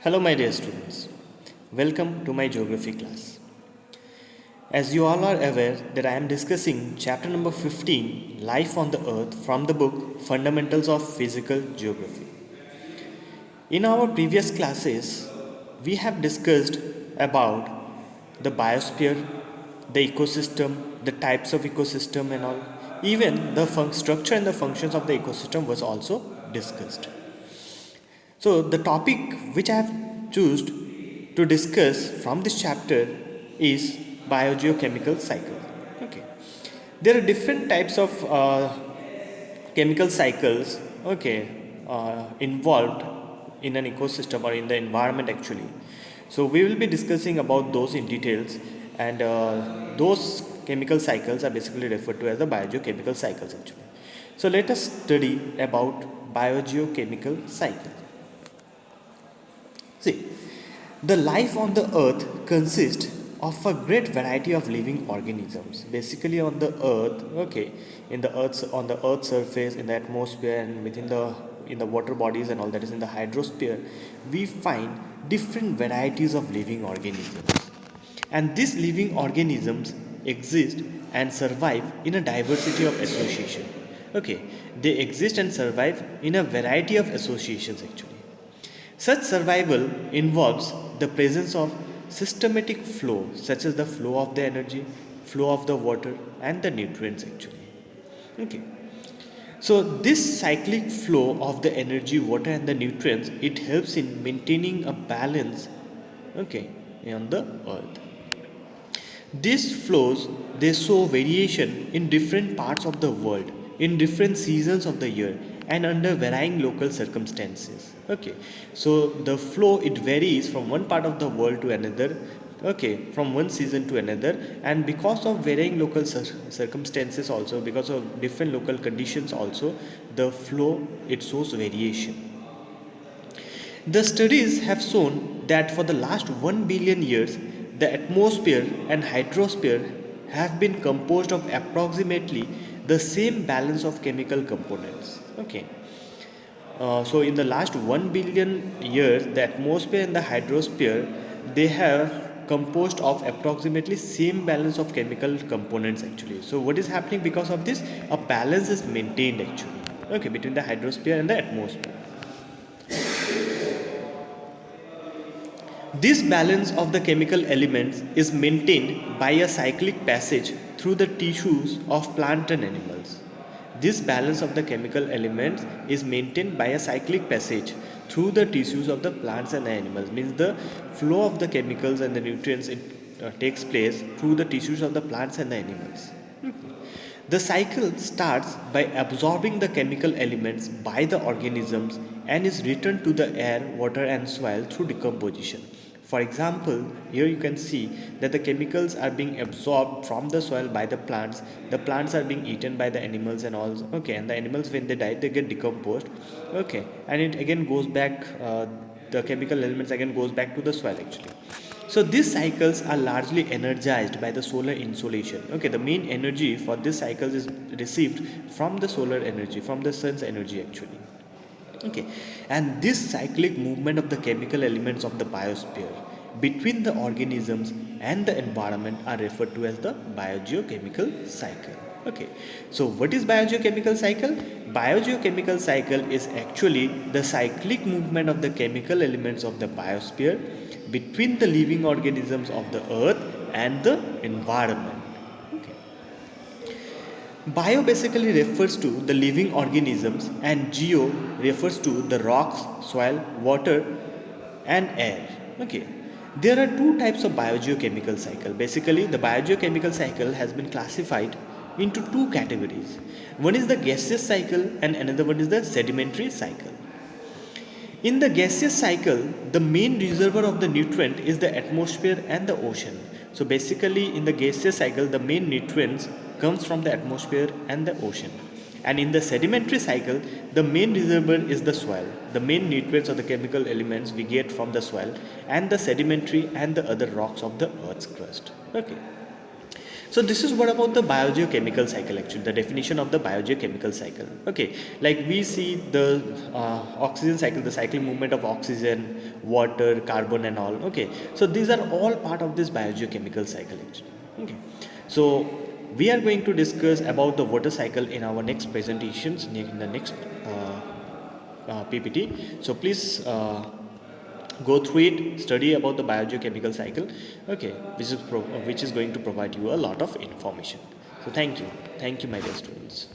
Hello, my dear students. Welcome to my geography class. As you all are aware that I am discussing chapter number 15, Life on the Earth, from the book Fundamentals of Physical Geography. In our previous classes, we have discussed about the biosphere, the ecosystem, the types of ecosystem and all. Even the structure and the functions of the ecosystem was also discussed. So the topic which I have chosen to discuss from this chapter is biogeochemical cycle. Okay, there are different types of chemical cycles. Okay, involved in an ecosystem or in the environment actually. So we will be discussing about those in details, and those chemical cycles are basically referred to as the biogeochemical cycles actually. So let us study about biogeochemical cycle. See, the life on the earth consists of a great variety of living organisms. Basically, on the earth, okay, in the earth's on the earth's surface, in the atmosphere, and within the in the water bodies and all that is in the hydrosphere, we find different varieties of living organisms. And these living organisms exist and survive in a diversity of association. Okay, they exist and survive in a variety of associations actually. Such survival involves the presence of systematic flow, such as the flow of the energy, flow of the water, and the nutrients actually. Okay. So this cyclic flow of the energy, water, and the nutrients, it helps in maintaining a balance, okay, on the earth. These flows they show variation in different parts of the world, in different seasons of the year, and under varying local circumstances. Okay, so the flow it varies from one part of the world to another. Okay, from one season to another, and because of varying local circumstances, also because of different local conditions, also the flow it shows variation. The studies have shown that for the last 1 billion years, the atmosphere and hydrosphere have been composed of approximately the same balance of chemical components. Okay. So in the last 1 billion years, the atmosphere and the hydrosphere they have composed of approximately same balance of chemical components actually. So what is happening because of this? A balance is maintained actually. Okay, between the hydrosphere and the atmosphere. This balance of the chemical elements is maintained by a cyclic passage through the tissues of plant and animals. This balance of the chemical elements is maintained by a cyclic passage through the tissues of the plants and the animals. Means the flow of the chemicals and the nutrients takes place through the tissues of the plants and the animals. The cycle starts by absorbing the chemical elements by the organisms and is returned to the air, water, and soil through decomposition. For example, here you can see that the chemicals are being absorbed from the soil by the plants are being eaten by the animals and all. Okay, and the animals when they die they get decomposed. Okay, and it again goes back, the chemical elements again goes back to the soil actually. So these cycles are largely energized by the solar insolation. Okay, the main energy for this cycles is received from the solar energy, from the sun's energy actually. Okay, and this cyclic movement of the chemical elements of the biosphere between the organisms and the environment are referred to as the biogeochemical cycle. Okay, so what is biogeochemical cycle? Biogeochemical cycle is actually the cyclic movement of the chemical elements of the biosphere between the living organisms of the earth and the environment. Okay. Bio basically refers to the living organisms and geo refers to the rocks, soil, water and air. Okay. There are two types of biogeochemical cycle. Basically the biogeochemical cycle has been classified into two categories. One is the gaseous cycle and another one is the sedimentary cycle. In the gaseous cycle, the main reservoir of the nutrient is the atmosphere and the ocean. So basically in the gaseous cycle, the main nutrients comes from the atmosphere and the ocean. And in the sedimentary cycle, the main reservoir is the soil. The main nutrients or the chemical elements we get from the soil and the sedimentary and the other rocks of the earth's crust. Okay. So this is what about the biogeochemical cycle, actually the definition of the biogeochemical cycle. Okay, like we see the oxygen cycle, the cyclic movement of oxygen, water, carbon and all. Okay, so these are all part of this biogeochemical cycle, actually. Okay, so we are going to discuss about the water cycle in our next presentations in the next PPT. So please go through it, study about the biogeochemical cycle. Okay, which is going to provide you a lot of information. So thank you, my dear students.